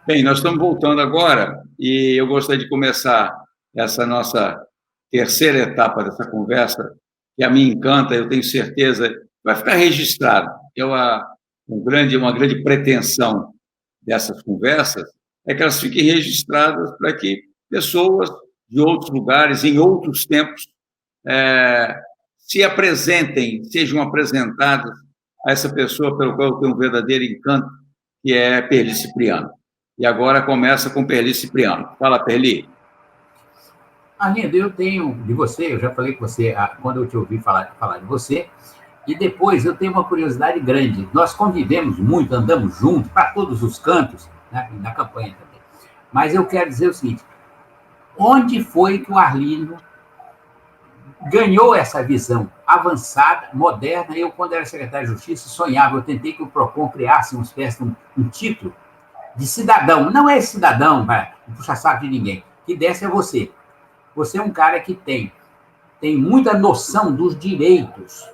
Bem, nós estamos voltando agora e eu gostaria de começar essa nossa terceira etapa dessa conversa, que a mim encanta, eu tenho certeza, vai ficar registrado. Uma grande pretensão dessas conversas é que elas fiquem registradas para que pessoas de outros lugares, em outros tempos, eh, se apresentem, sejam apresentadas a essa pessoa pelo qual eu tenho um verdadeiro encanto, que é Perli Cipriano. E agora começa com Perli Cipriano. Fala, Perli. Arlindo, eu tenho de você, eu já falei com você quando eu te ouvi falar de você, e depois eu tenho uma curiosidade grande. Nós convivemos muito, andamos juntos para todos os cantos, né, na campanha também. Mas eu quero dizer o seguinte: onde foi que o Arlindo ganhou essa visão avançada, moderna? Eu, quando era secretário de Justiça, sonhava, eu tentei que o PROCON criasse uma espécie de um título de cidadão. Não é cidadão, para puxar saco de ninguém, que desse a você. Você é um cara que tem muita noção dos direitos.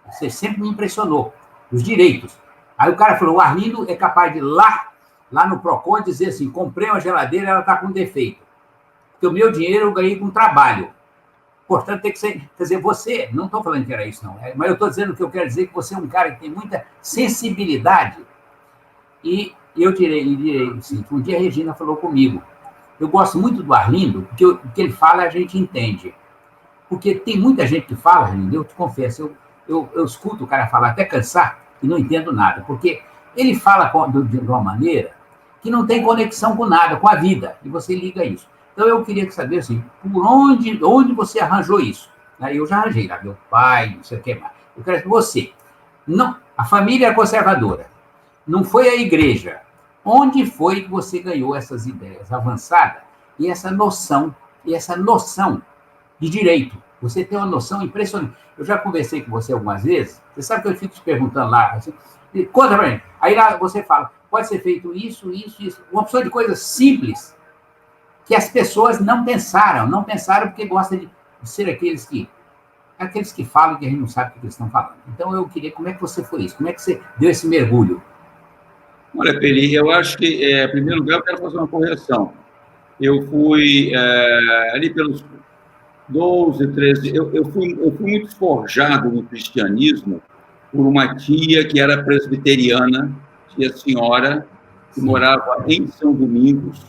Você sempre me impressionou, os direitos. Aí o cara falou, o Arlindo é capaz de ir lá no PROCON e dizer assim, comprei uma geladeira, ela está com defeito. Porque o meu dinheiro eu ganhei com trabalho. Portanto, tem que ser... Quer dizer, você... Não estou falando que era isso, não. Mas eu estou dizendo que eu quero dizer que você é um cara que tem muita sensibilidade. E eu direi assim, um dia a Regina falou comigo, eu gosto muito do Arlindo, porque o que ele fala a gente entende. Porque tem muita gente que fala, Arlindo, eu te confesso, eu escuto o cara falar até cansar e não entendo nada, porque ele fala de uma maneira que não tem conexão com nada, com a vida, e você liga isso. Então eu queria saber assim, por onde você arranjou isso? Aí eu já arranjei, lá, meu pai, não sei o que mais. Eu quero que você, não, a família é conservadora, não foi a igreja. Onde foi que você ganhou essas ideias avançadas e essa noção de direito? Você tem uma noção impressionante. Eu já conversei com você algumas vezes, você sabe que eu fico te perguntando lá, assim, conta pra mim. Aí lá você fala, pode ser feito isso, isso, isso. Uma opção de coisas simples que as pessoas não pensaram porque gostam de ser aqueles que falam que a gente não sabe o que eles estão falando. Então eu queria, como é que você foi isso? Como é que você deu esse mergulho? Olha, Peri, eu acho que, em primeiro lugar, eu quero fazer uma correção. Eu fui, ali pelos 12, 13, eu fui muito forjado no cristianismo por uma tia que era presbiteriana, tia senhora, que morava em São Domingos,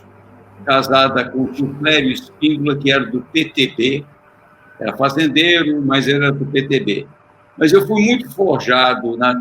casada com o tio Clério Espíndola, que era do PTB, era fazendeiro, mas era do PTB. Mas eu fui muito forjado na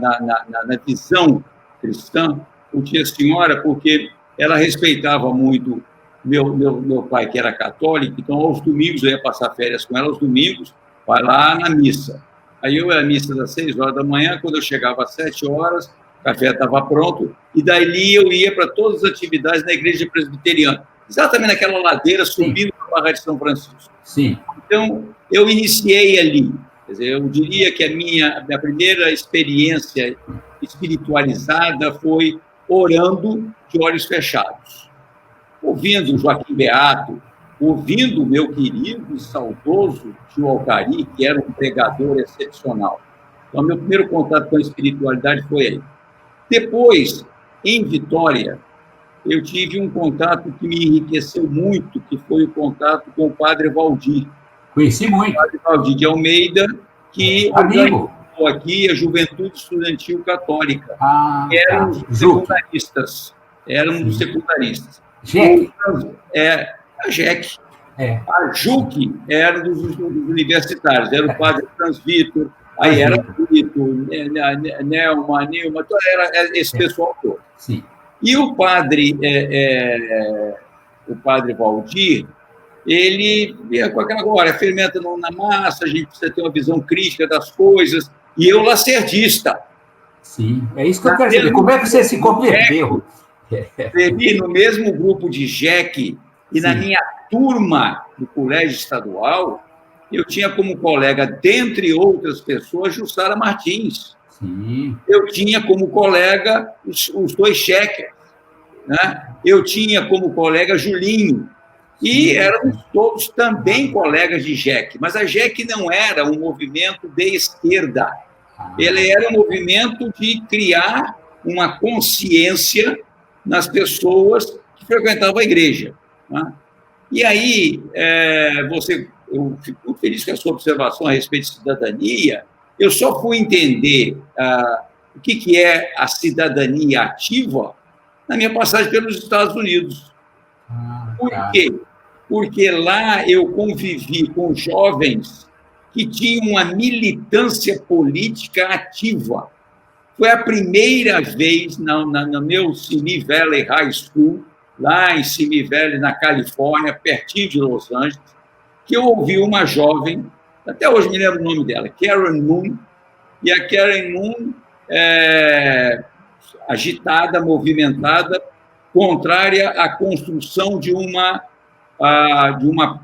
visão cristã com tia senhora, porque ela respeitava muito meu pai, que era católico, então aos domingos eu ia passar férias com ela, aos domingos, vai lá na missa. Aí eu ia à missa das 6 horas da manhã, quando eu chegava às 7 horas, o café estava pronto, e dali eu ia para todas as atividades na igreja presbiteriana, exatamente naquela ladeira, subindo para a Barra de São Francisco. Sim. Então, eu iniciei ali. Quer dizer, eu diria que a minha primeira experiência espiritualizada foi orando de olhos fechados, ouvindo Joaquim Beato, ouvindo o meu querido e saudoso tio Alcari, que era um pregador excepcional. Então, meu primeiro contato com a espiritualidade foi aí. Depois, em Vitória, eu tive um contato que me enriqueceu muito, que foi o contato com o padre Valdir. Conheci muito. O padre Valdir de Almeida, que organizou aqui a Juventude Estudantil Católica, que eram os secundaristas. Éramos secundaristas. JEC. A JEC. A JUC era dos universitários, era o padre Franz Vitor, aí era o Vitor, Nelma, Nilma, era esse pessoal todo. Sim. E o padre Valdir, ele ia com aquela agora, fermenta na massa, a gente precisa ter uma visão crítica das coisas, e eu lacerdista. Sim, é isso que eu quero saber. Como é que você se converteu? Bebi no mesmo grupo de JEC, e na minha turma do colégio estadual, eu tinha como colega, dentre outras pessoas, Jussara Martins. Sim. Eu tinha como colega os dois cheques, né? Eu tinha como colega Julinho, e éramos todos também colegas de JEC, mas a JEC não era um movimento de esquerda, ele era um movimento de criar uma consciência nas pessoas frequentava a igreja. Né? E aí, eu fico muito feliz com a sua observação a respeito de cidadania. Eu só fui entender o que é a cidadania ativa na minha passagem pelos Estados Unidos. Por quê? Porque lá eu convivi com jovens que tinham uma militância política ativa. Foi a primeira vez no meu Simi Valley High School, lá em Simi Valley, na Califórnia, pertinho de Los Angeles, que eu ouvi uma jovem, até hoje me lembro o nome dela, Karen Moon, e a Karen Moon, agitada, movimentada, contrária à construção de uma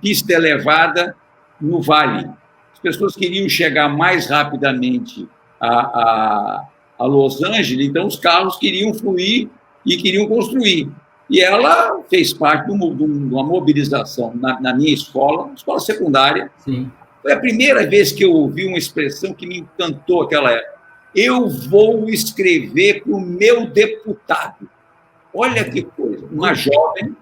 pista elevada no vale. As pessoas queriam chegar mais rapidamente a Los Angeles, então os carros queriam fluir e queriam construir. E ela fez parte de uma mobilização na minha escola secundária. Sim. Foi a primeira vez que eu ouvi uma expressão que me encantou aquela época. Eu vou escrever para o meu deputado. Olha que coisa. Uma jovem,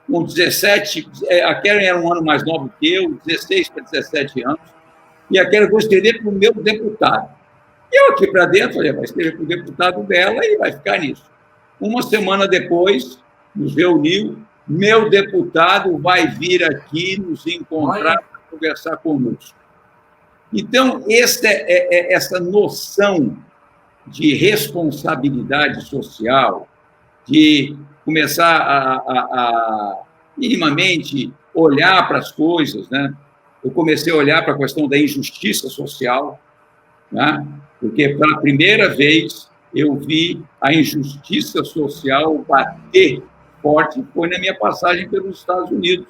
com 17... A Karen era um ano mais nova que eu, 16 para 17 anos, e a Karen, vou escrever para o meu deputado. E eu aqui para dentro, falei, vai escrever para o deputado dela e vai ficar nisso. Uma semana depois, nos reuniu, meu deputado vai vir aqui nos encontrar para conversar conosco. Então, essa noção de responsabilidade social, de começar a minimamente olhar para as coisas, né? Eu comecei a olhar para a questão da injustiça social, né? Porque pela primeira vez eu vi a injustiça social bater forte, foi na minha passagem pelos Estados Unidos.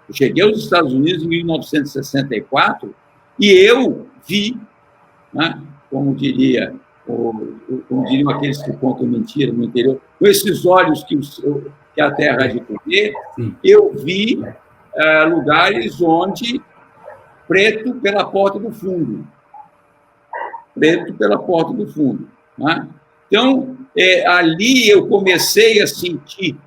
Eu cheguei aos Estados Unidos em 1964 e eu vi, né, como diriam aqueles que contam mentira no interior, com esses olhos que a terra há de comer, eu vi lugares onde preto pela porta do fundo. Preto pela porta do fundo. Né? Então, ali eu comecei a sentir,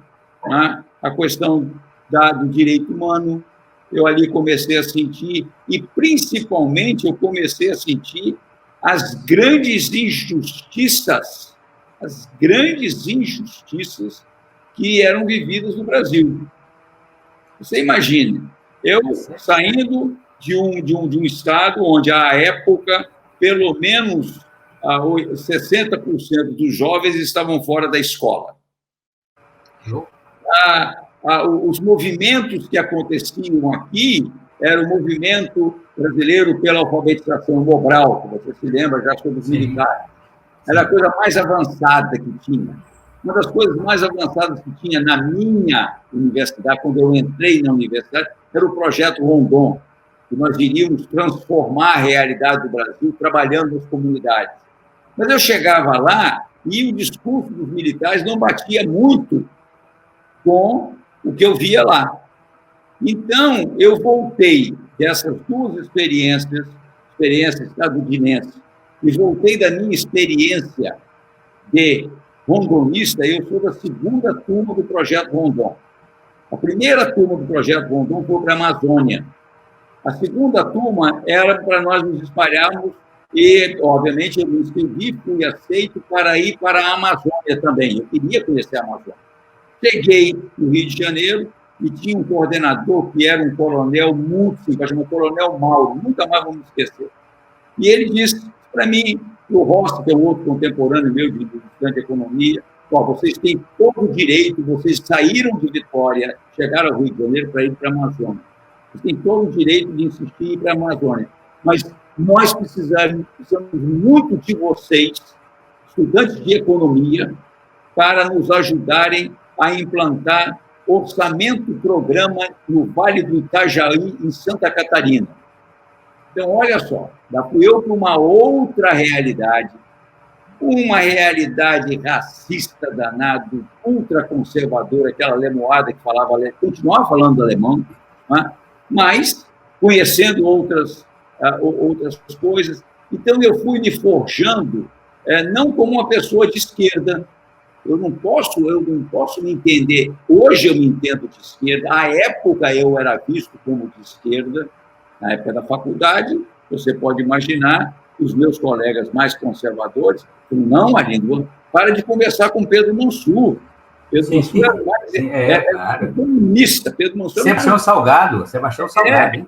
né, a questão do direito humano, eu ali comecei a sentir, e principalmente eu comecei a sentir as grandes injustiças que eram vividas no Brasil. Você imagine, eu saindo de um estado onde, à época, pelo menos 60% dos jovens estavam fora da escola. Os movimentos que aconteciam aqui era o movimento brasileiro pela alfabetização Mobral, que você se lembra já sobre os militares. Era a coisa mais avançada que tinha. Uma das coisas mais avançadas que tinha na minha universidade, quando eu entrei na universidade, era o projeto Rondon, que nós iríamos transformar a realidade do Brasil trabalhando nas comunidades. Mas eu chegava lá e o discurso dos militares não batia muito com o que eu via lá. Então, eu voltei dessas duas experiências estadunidenses, e voltei da minha experiência de rondonista. Eu sou da segunda turma do Projeto Rondon. A primeira turma do Projeto Rondon foi para a Amazônia. A segunda turma era para nós nos espalharmos e, obviamente, eu me inscrevi, fui aceito para ir para a Amazônia também. Eu queria conhecer a Amazônia. Cheguei no Rio de Janeiro e tinha um coordenador que era um coronel muito simpático, um coronel Mauro, nunca mais vou me esquecer. E ele disse para mim, o Rossi, que é um outro contemporâneo meu de estudante de economia, vocês têm todo o direito, vocês saíram de Vitória, chegaram ao Rio de Janeiro para ir para a Amazônia. Vocês têm todo o direito de insistir em ir para a Amazônia. Mas nós precisamos muito de vocês, estudantes de economia, para nos ajudarem a implantar orçamento programa no Vale do Itajaí, em Santa Catarina. Então, olha só, fui eu para uma outra realidade, uma realidade racista danada, ultraconservadora, aquela lemoada que falava, continuava falando alemão, né? Mas conhecendo outras coisas. Então, eu fui me forjando, não como uma pessoa de esquerda, Eu não posso me entender. Hoje eu me entendo de esquerda. À época eu era visto como de esquerda. Na época da faculdade, você pode imaginar os meus colegas mais conservadores, não, Arlindo, para de conversar com Pedro Mansur. Pedro Mansur claro. Comunista. Pedro Mansur Sebastião Salgado. Hein?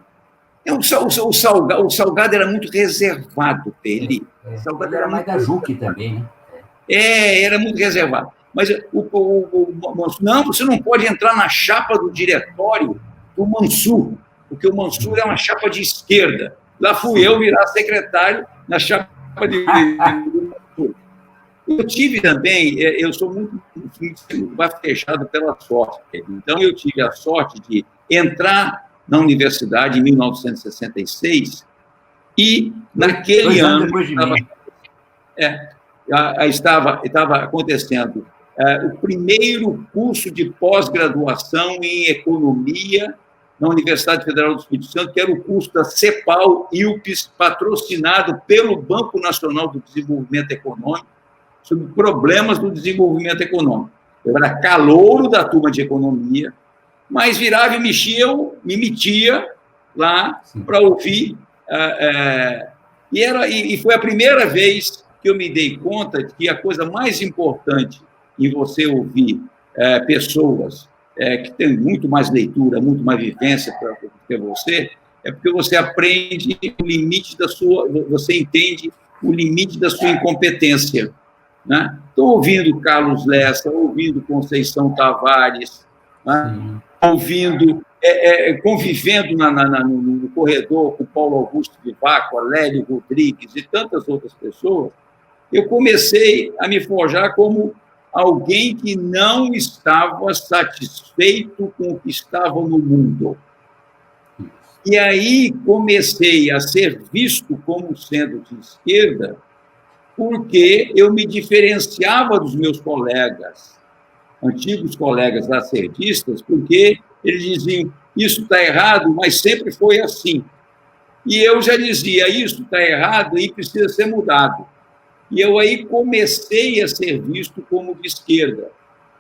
O Salgado era muito reservado, ele. Salgado era mais da Juque também, né? Era muito reservado. Mas não, você não pode entrar na chapa do diretório do Mansur, porque o Mansur é uma chapa de esquerda. Lá fui eu virar secretário na chapa do Mansur. Eu tive também, eu sou muito bafejado pela sorte. Então, eu tive a sorte de entrar na universidade em 1966 e, naquele ano, estava acontecendo o primeiro curso de pós-graduação em economia na Universidade Federal do Espírito Santo, que era o curso da CEPAL-ILPES, patrocinado pelo Banco Nacional do Desenvolvimento Econômico, sobre problemas do desenvolvimento econômico. Eu era calouro da turma de economia, mas virava e me metia lá para ouvir. E foi a primeira vez que eu me dei conta de que a coisa mais importante em você ouvir pessoas que têm muito mais leitura, muito mais vivência que você, é porque você aprende o limite você entende o limite da sua incompetência. Né? Estou ouvindo Carlos Lessa, ouvindo Conceição Tavares, né? Convivendo no corredor com Paulo Augusto Vivaco, Lélio Rodrigues e tantas outras pessoas, eu comecei a me forjar como alguém que não estava satisfeito com o que estava no mundo. E aí comecei a ser visto como sendo de esquerda, porque eu me diferenciava dos meus colegas, antigos colegas lacerdistas, porque eles diziam, isso está errado, mas sempre foi assim. E eu já dizia, isso está errado e precisa ser mudado. E eu aí comecei a ser visto como de esquerda,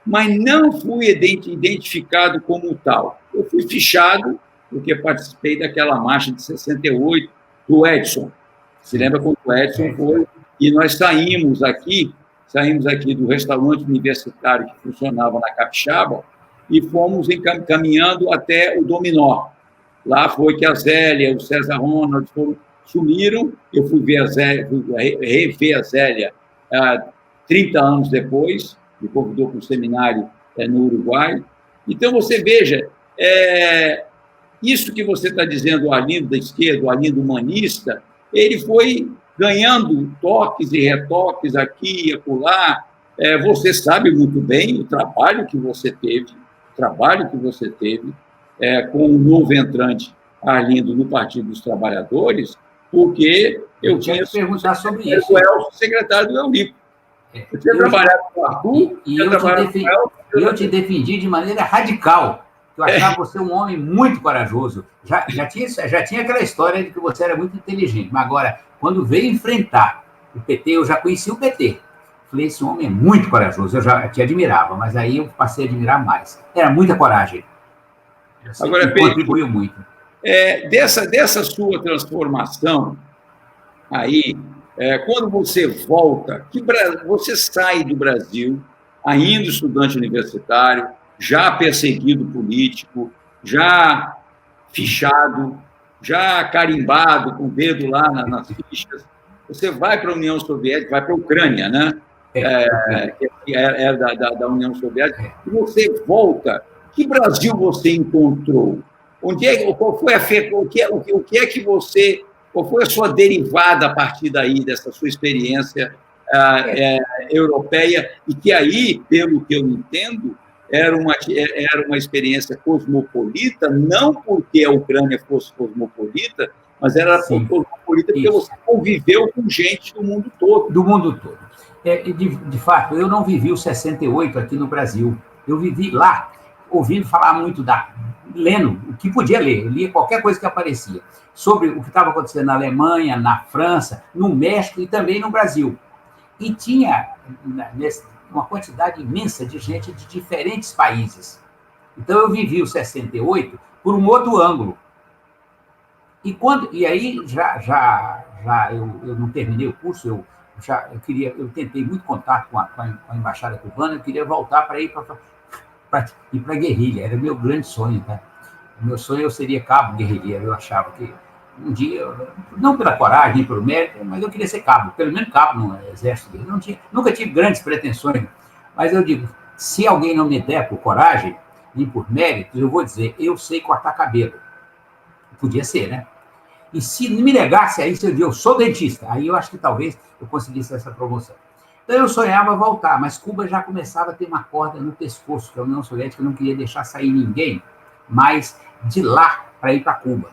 mas não fui identificado como tal. Eu fui fichado, porque participei daquela marcha de 68 do Edson. Se lembra quando o Edson foi? E nós saímos aqui do restaurante universitário que funcionava na Capixaba e fomos caminhando até o Dominó. Lá foi que a Zélia, o César Ronald sumiram. Eu fui rever a Zélia 30 anos depois, me convidou para um seminário no Uruguai. Então, você veja, isso que você está dizendo, o Arlindo da esquerda, o Arlindo humanista, ele foi ganhando toques e retoques aqui e acolá. Você sabe muito bem o trabalho que você teve com o novo entrante Arlindo no Partido dos Trabalhadores, porque eu tinha perguntar sobre isso. O secretário do Eurico. Eu tinha trabalhado com o Arthur, eu te defendi de maneira radical. Eu achava você um homem muito corajoso. Já tinha aquela história de que você era muito inteligente, mas agora, quando veio enfrentar o PT, eu já conhecia o PT. Falei, esse homem é muito corajoso, eu já te admirava, mas aí eu passei a admirar mais. Era muita coragem. Agora, contribuiu muito. Dessa sua transformação aí, quando você volta, você sai do Brasil, ainda estudante universitário, já perseguido político, já fichado, já carimbado, com o dedo lá nas fichas, você vai para a União Soviética, vai para a Ucrânia, né? Que era da União Soviética, e você volta. Que Brasil você encontrou? Qual foi qual foi a sua derivada a partir daí, dessa sua experiência europeia, e que aí, pelo que eu entendo, era uma experiência cosmopolita, não porque a Ucrânia fosse cosmopolita, mas era cosmopolita porque você conviveu com gente do mundo todo. Do mundo todo. De fato, eu não vivi o 68 aqui no Brasil. Eu vivi lá, ouvindo falar muito lendo o que podia ler. Eu lia qualquer coisa que aparecia, sobre o que estava acontecendo na Alemanha, na França, no México e também no Brasil. E tinha, uma quantidade imensa de gente de diferentes países. Então, eu vivi o 68 por um outro ângulo. E aí, eu não terminei o curso, eu tentei muito contato com a Embaixada Cubana, eu queria voltar para ir para a guerrilha, era meu grande sonho, tá? O meu sonho eu seria cabo guerrilheiro, eu achava que um dia, não pela coragem, nem pelo mérito, mas eu queria ser cabo, pelo menos cabo no exército. Nunca tive grandes pretensões, mas eu digo, se alguém não me der por coragem, nem por mérito, eu vou dizer, eu sei cortar cabelo. Podia ser, né? E se me negasse aí, se eu dizer, eu sou dentista, aí eu acho que talvez eu conseguisse essa promoção. Então eu sonhava voltar, mas Cuba já começava a ter uma corda no pescoço, que a União Soviética não queria deixar sair ninguém mais de lá para ir para Cuba.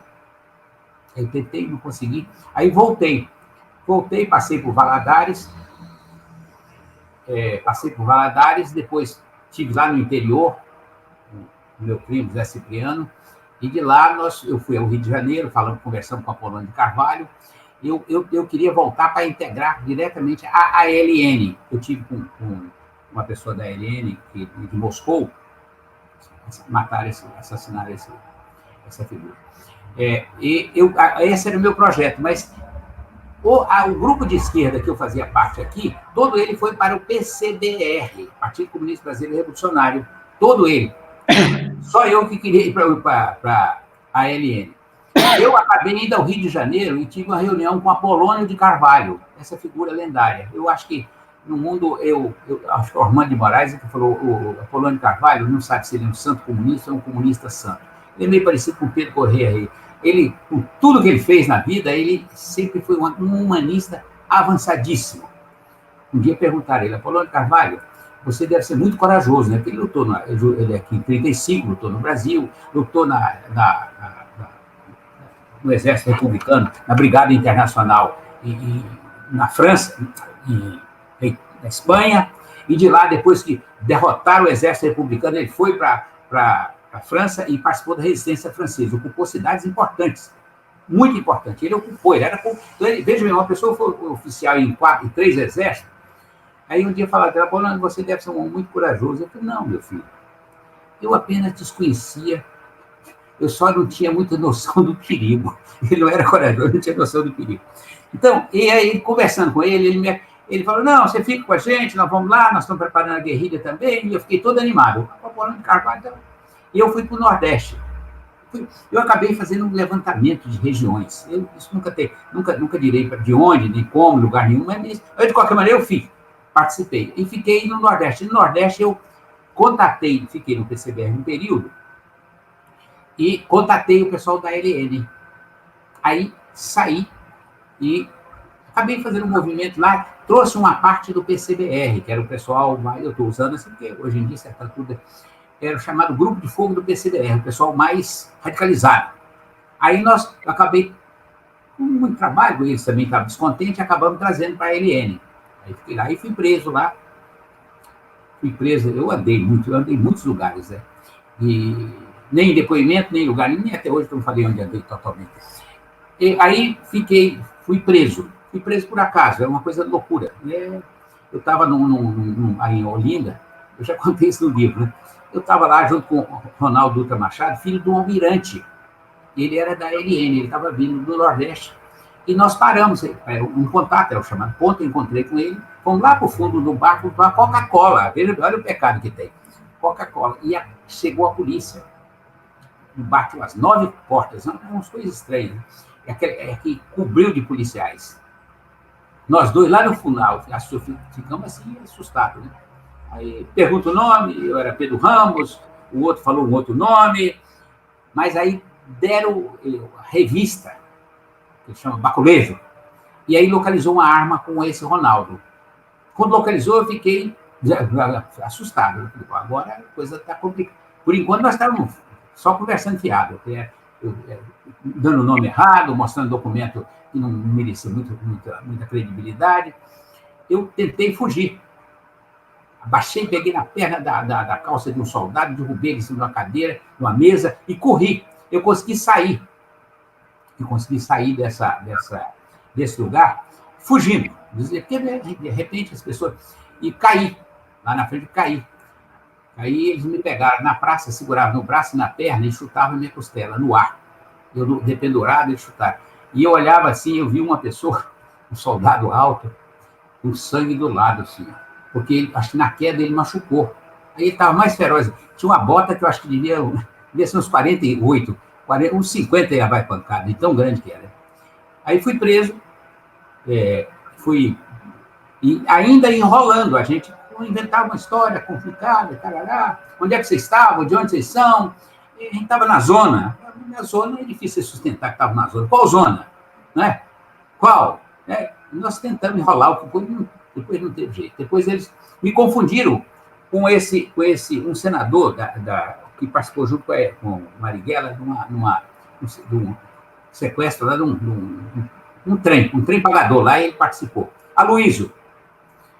Eu tentei, não consegui. Aí voltei, passei por Valadares, depois estive lá no interior, o meu primo, Zé Cipriano, e de lá eu fui ao Rio de Janeiro, conversando com a Polônia de Carvalho. Eu queria voltar para integrar diretamente a ALN. Eu tive com uma pessoa da ALN, de Moscou, assassinaram essa figura. Esse era o meu projeto, mas o grupo de esquerda que eu fazia parte aqui, todo ele foi para o PCBR, Partido Comunista Brasileiro Revolucionário, todo ele. Só eu que queria ir para a ALN. Eu acabei indo ao Rio de Janeiro e tive uma reunião com Apolônio de Carvalho, essa figura lendária. Eu acho que no mundo, eu acho que o Ormando de Moraes, que falou, o Apolônio de Carvalho, não sabe se ele é um santo comunista ou um comunista santo. Ele é meio parecido com o Pedro Corrêa. Ele, com tudo que ele fez na vida, ele sempre foi um humanista avançadíssimo. Um dia perguntaram a ele, Apolônio de Carvalho, você deve ser muito corajoso, né? Porque ele lutou, ele aqui em 35, lutou no Brasil, lutou no Exército Republicano, na Brigada Internacional na França, na Espanha, e de lá, depois que derrotaram o Exército Republicano, ele foi para a França e participou da resistência francesa, ocupou cidades importantes, muito importantes. Ele ocupou, então, veja bem, uma pessoa foi oficial em 3 exércitos. Aí um dia falaram dela, Polônia, você deve ser um homem muito corajoso. Eu falei, não, meu filho, eu apenas desconhecia, eu só não tinha muita noção do perigo. Ele não era corajoso, não tinha noção do perigo. Então, e aí, conversando com ele falou, não, você fica com a gente, nós vamos lá, nós estamos preparando a guerrilha também, e eu fiquei todo animado. Polônia de Carvalho, e eu fui para o Nordeste. Eu acabei fazendo um levantamento de regiões. Isso nunca direi de onde, nem como, lugar nenhum, mas de qualquer maneira eu fiz. Participei. E fiquei no Nordeste. No Nordeste, eu fiquei no PCBR um período, e contatei o pessoal da ALN. Aí, saí e acabei fazendo um movimento lá, trouxe uma parte do PCBR, que era o pessoal mais, eu estou usando assim, porque hoje em dia está tudo, era o chamado Grupo de Fogo do PCBR, o pessoal mais radicalizado. Aí eu acabei, com muito trabalho, eles também estavam descontentes, acabamos trazendo para a ALN. Aí fiquei lá e fui preso lá. Eu andei em muitos lugares, né? E nem em depoimento, nem em lugar, nem até hoje eu não falei onde andei totalmente. E aí fui preso por acaso, é uma coisa de loucura. Eu estava aí em Olinda, eu já contei isso no livro, né? Eu estava lá junto com o Ronaldo Dutra Machado, filho do almirante. Ele era da ALN, ele estava vindo do Nordeste. E nós paramos, um contato, era o chamado ponto, eu encontrei com ele, fomos lá para o fundo do barco para a Coca-Cola. Olha o pecado que tem. Coca-Cola. E chegou a polícia. O barco tinha umas 9 portas, umas coisas estranhas. Né? Que cobriu de policiais. Nós dois, lá no final, ficamos assim, assustados. Né? Aí pergunta o nome, eu era Pedro Ramos, o outro falou um outro nome, mas aí deram a revista, que chama Baculejo, e aí localizou uma arma com esse Ronaldo. Quando localizou, eu fiquei assustado. Agora a coisa está complicada. Por enquanto, nós estávamos só conversando fiado, dando o nome errado, mostrando documento que não merecia muita credibilidade. Eu tentei fugir. Abaixei, peguei na perna da calça de um soldado, derrubei ele em cima de uma cadeira, de uma mesa, e corri. Eu consegui sair. Desse lugar, fugindo. Porque, de repente, as pessoas... E caí. lá na frente, caí. Aí eles me pegaram na praça, seguravam no braço e na perna e chutavam minha costela no ar. Eu dependurado, eles chutaram. E eu olhava assim, eu vi uma pessoa, um soldado alto, com sangue do lado, assim, porque acho que na queda ele machucou. Aí ele estava mais feroz. Tinha uma bota que eu acho que devia ser uns 48, uns 50 ia vai pancada, de tão grande que era. Aí fui preso, fui e ainda enrolando, a gente inventava uma história complicada, carará, onde é que vocês estavam, de onde vocês são, e a gente estava na zona. Na zona é difícil sustentar que estava na zona. Qual zona? Né? Qual? Nós tentamos enrolar, depois não teve jeito. Depois eles me confundiram com um senador que participou junto com Marighella de um sequestro lá de um trem pagador lá, e ele participou. Aloysio.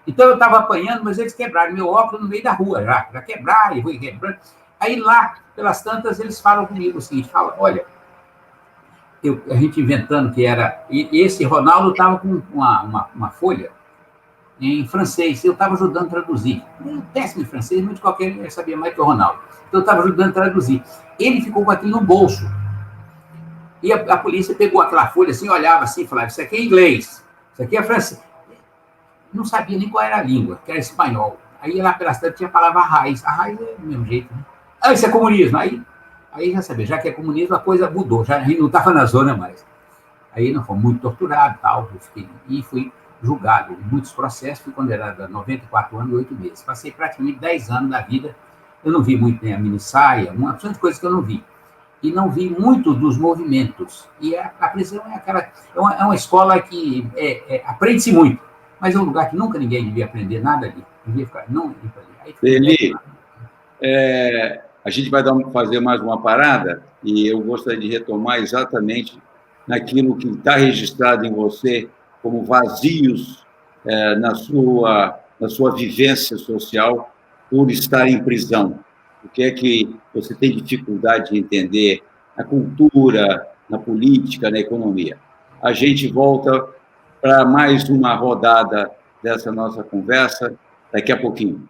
Então eu estava apanhando, mas eles quebraram meu óculos no meio da rua, já quebrar, e fui quebrando. Aí lá, pelas tantas, eles falam comigo o seguinte, falam, olha, a gente inventando que era... E esse Ronaldo estava com uma folha em francês, eu estava ajudando a traduzir. Péssimo em francês, muito qualquer sabia mais que o Ronaldo. Então eu estava ajudando a traduzir. Ele ficou com aquilo no bolso. E a polícia pegou aquela folha assim, olhava assim, falava, isso aqui é inglês, isso aqui é francês. Não sabia nem qual era a língua, que era espanhol. Aí lá pelas tantas tinha a palavra raiz. A raiz é do mesmo jeito, né? Ah, isso é comunismo. Aí já sabia, já que é comunismo, a coisa mudou, já a gente não estava na zona mais. Aí não foi muito torturado, tal, e fui julgado em muitos processos, fui condenado a 94 anos e 8 meses. Passei praticamente 10 anos da vida, eu não vi muito nem a minissaia, uma opção de coisas que eu não vi. E não vi muito dos movimentos. E a prisão é uma escola que aprende-se muito, mas é um lugar que nunca ninguém devia aprender nada ali. Devia ficar, não ali. Eli, a gente vai fazer mais uma parada e eu gostaria de retomar exatamente naquilo que está registrado em você como vazios na sua vivência social por estar em prisão. O que é que você tem dificuldade de entender na cultura, na política, na economia? A gente volta para mais uma rodada dessa nossa conversa daqui a pouquinho.